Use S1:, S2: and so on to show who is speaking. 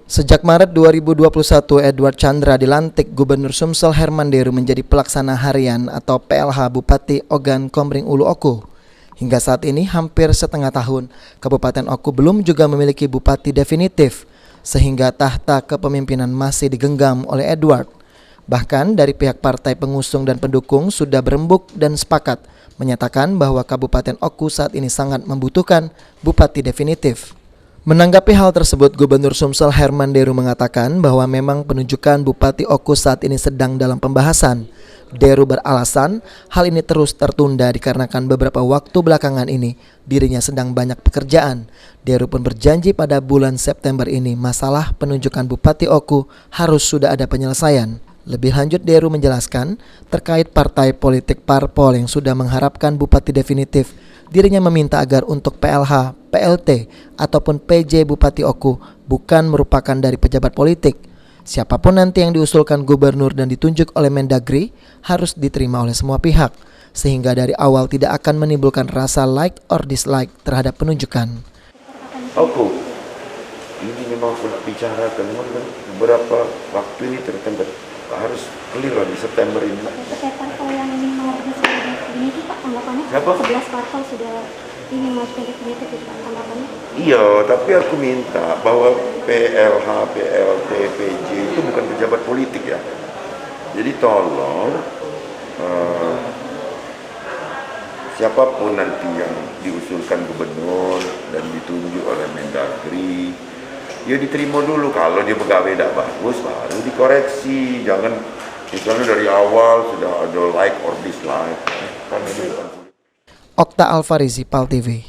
S1: Sejak Maret 2021, Edward Chandra dilantik Gubernur Sumsel Herman Deru menjadi pelaksana harian atau PLH Bupati Ogan Komering Ulu Oku. Hingga saat ini hampir setengah tahun, Kabupaten Oku belum juga memiliki bupati definitif, sehingga tahta kepemimpinan masih digenggam oleh Edward. Bahkan dari pihak partai pengusung dan pendukung sudah berembuk dan sepakat menyatakan bahwa Kabupaten Oku saat ini sangat membutuhkan bupati definitif. Menanggapi hal tersebut, Gubernur Sumsel Herman Deru mengatakan bahwa memang penunjukan Bupati Oku saat ini sedang dalam pembahasan. Deru beralasan hal ini terus tertunda dikarenakan beberapa waktu belakangan ini dirinya sedang banyak pekerjaan. Deru pun berjanji pada bulan September ini masalah penunjukan Bupati Oku harus sudah ada penyelesaian. Lebih lanjut, Deru menjelaskan terkait partai politik parpol yang sudah mengharapkan bupati definitif. Dirinya meminta agar untuk PLH, PLT, ataupun PJ Bupati Oku bukan merupakan dari pejabat politik. Siapapun nanti yang diusulkan gubernur dan ditunjuk oleh Mendagri harus diterima oleh semua pihak, sehingga dari awal tidak akan menimbulkan rasa like or dislike terhadap penunjukan.
S2: Oku, ini memang pernah bicarakan beberapa waktu ini tertentu harus clear di September ini.
S3: Parpol yang ini mau ini Pak tanggapannya?
S2: Siapa?
S3: 11 parpol sudah ini mau definitif itu tanggapannya?
S2: Iya, tapi aku minta bahwa PLH, PLT, PJ itu bukan pejabat politik ya. Jadi tolong siapapun nanti yang diusulkan gubernur dan ditunjuk oleh Mendagri, ya diterima dulu. Kalau dia pegawai tidak bagus baru dikoreksi. Jangan misalnya dari awal sudah ada like or dislike.
S1: Okta Alfarizi, PAL TV.